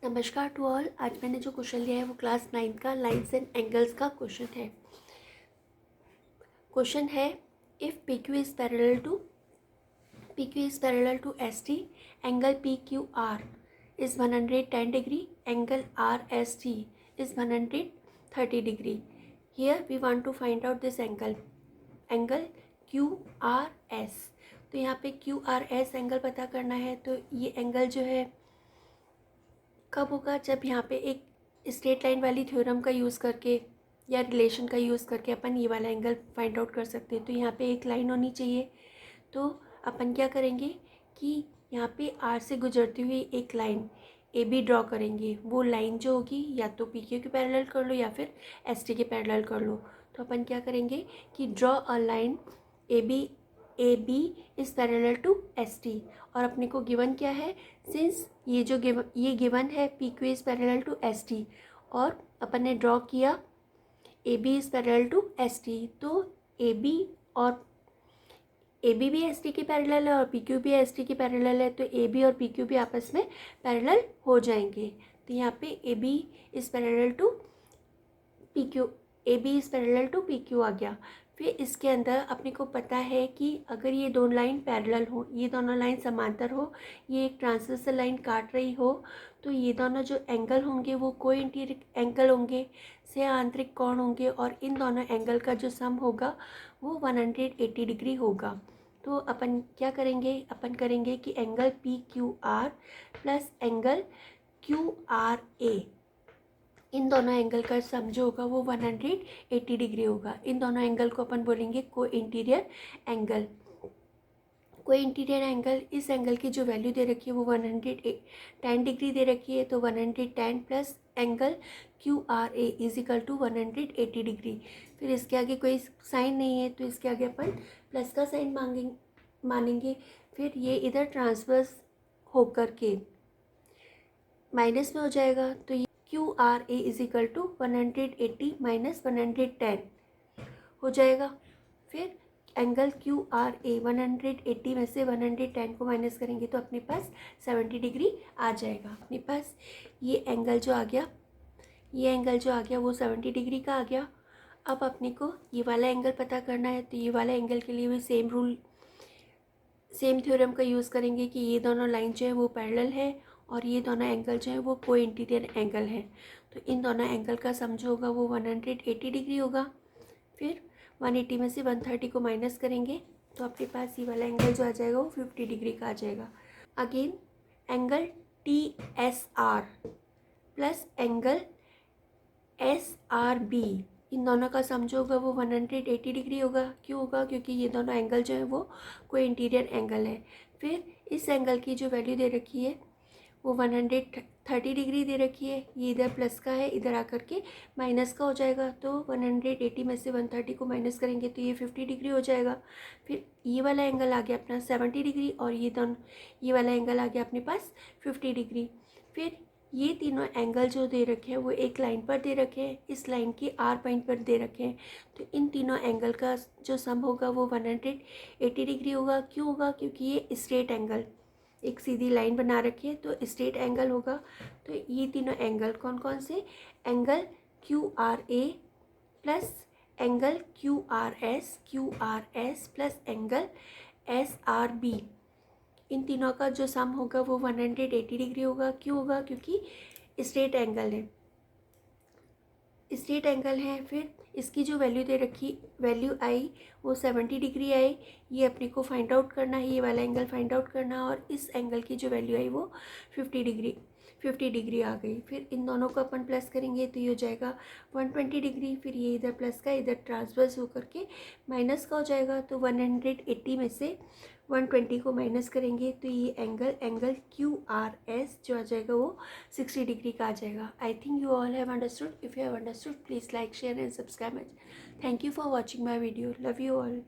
नमस्कार to all. आज मैंने जो क्वेश्चन लिया है वो क्लास 9 का लाइन्स एंड एंगल्स का क्वेश्चन है। क्वेश्चन है if PQ is parallel to ST, angle PQR is 110 degree, angle RST is 130 degree. Here we want to find out this angle QRS। तो यहाँ पे QRS एंगल पता करना है। तो ये एंगल जो है कब होगा, जब यहाँ पे एक स्ट्रेट लाइन वाली थ्योरम का यूज़ करके या रिलेशन का यूज़ करके अपन ये वाला एंगल फाइंड आउट कर सकते हैं। तो यहाँ पे एक लाइन होनी चाहिए। तो अपन क्या करेंगे कि यहाँ पे R से गुजरती हुई एक लाइन AB ड्रॉ करेंगे। वो लाइन जो होगी या तो PQ के पैरेलल कर लो या फिर ST के पैरेलल कर लो। तो अपन क्या करेंगे कि draw a line AB is parallel to ST। और अपने को गिवन क्या है, सिंस ये गिवन है PQ is parallel to ST और अपन ने ड्रॉ किया AB is parallel to ST। तो AB भी ST के पैरेलल है और PQ भी ST के पैरेलल है। तो AB और PQ भी आपस में पैरेलल हो जाएंगे। तो यहाँ पे AB is parallel to PQ आ गया। फिर इसके अंदर अपने को पता है कि अगर ये दोनों लाइन पैरेलल हो, ये दोनों लाइन समांतर हो, ये एक ट्रांसवर्सल लाइन काट रही हो, तो ये दोनों जो एंगल होंगे वो कोइंसिडेंट एंगल होंगे, से आंतरिक कोण होंगे और इन दोनों एंगल का जो सम होगा वो 180 डिग्री होगा। तो अपन क्या करेंगे, अपन करेंगे कि angle PQR plus angle QRA, इन दोनों एंगल का सम जो होगा वो 180 डिग्री होगा। इन दोनों एंगल को अपन बोलेंगे कोइंटीरियर एंगल। कोइंटीरियर एंगल, इस एंगल की जो वैल्यू दे रखी है वो 110 डिग्री दे रखी है। तो 110 plus angle QRA is equal to 180 degree. फिर इसके आगे कोई साइन नहीं है तो इसके आगे अपन प्लस का साइन मानेंगे। फिर ये इधर ट्रांसवर्स होकर के माइनस में हो जाएगा। तो ये QRA is equal to 180 minus 110 हो जाएगा। फिर एंगल QRA 180 में से 110 को माइनस करेंगे तो अपने पास 70 डिग्री आ जाएगा। अपने पास ये एंगल जो आ गया वो 70 डिग्री का आ गया। अब अपने को ये वाला एंगल पता करना है। तो ये वाला एंगल के लिए भी सेम थ्योरम का यूज़ करेंगे कि ये दोनों लाइन जो है वो पैरेलल है और ये दोनों एंगल जो है वो कोइंटीरियर एंगल है। तो इन दोनों एंगल का सम जो होगा वो 180 डिग्री होगा। फिर 180 में से 130 को माइनस करेंगे तो अपने पास ये वाला एंगल जो आ जाएगा वो 50 डिग्री का आ जाएगा। Again angle TSR plus angle SRB, इन दोनों का सम जो होगा वो 180 डिग्री होगा। क्यों होगा, क्योंकि ये दोनों एंगल जो है वो कोई इंटीरियर एंगल है। फिर इस एंगल की जो वैल्यू दे रखी है वो 130 डिग्री दे रखी है। ये इधर प्लस का है, इधर आकर के माइनस का हो जाएगा। तो 180 में से 130 को माइनस करेंगे तो ये 50 डिग्री हो जाएगा। फिर ये वाला एंगल आ गया अपना 70 डिग्री और ये वाला एंगल आ गया अपने पास 50 डिग्री। फिर ये तीनों एंगल जो दे रखे हैं वो एक लाइन पर दे रखे हैं, इस लाइन की R पॉइंट पर दे रखे हैं। तो इन तीनों एंगल का जो सम होगा वो 180 डिग्री होगा। क्यों होगा, क्योंकि ये स्ट्रेट एंगल एक सीधी लाइन बना रखी है तो स्ट्रेट एंगल होगा। तो ये तीनों एंगल कौन कौन से, angle QRA plus angle QRS plus angle SRB, इन तीनों का जो सम होगा वो 180 डिग्री होगा। क्यों होगा, क्योंकि स्ट्रेट एंगल है। फिर इसकी जो वैल्यू आई वो 70 डिग्री आई। ये अपने को फाइंड आउट करना है, ये वाला एंगल फाइंड आउट करना, और इस एंगल की जो वैल्यू आई वो 50 डिग्री आ गई। फिर इन दोनों को अपन प्लस करेंगे तो ये हो जाएगा 120 डिग्री। फिर ये इधर प्लस का इधर ट्रांसवर्स होकर के माइनस का हो जाएगा। तो 180 में से 120 को माइनस करेंगे तो ये एंगल QRS जो आ जाएगा वो 60 डिग्री का आ जाएगा। I think you all have understood. If you have understood please like share and subscribe. Thank you for watching my video. Love you all.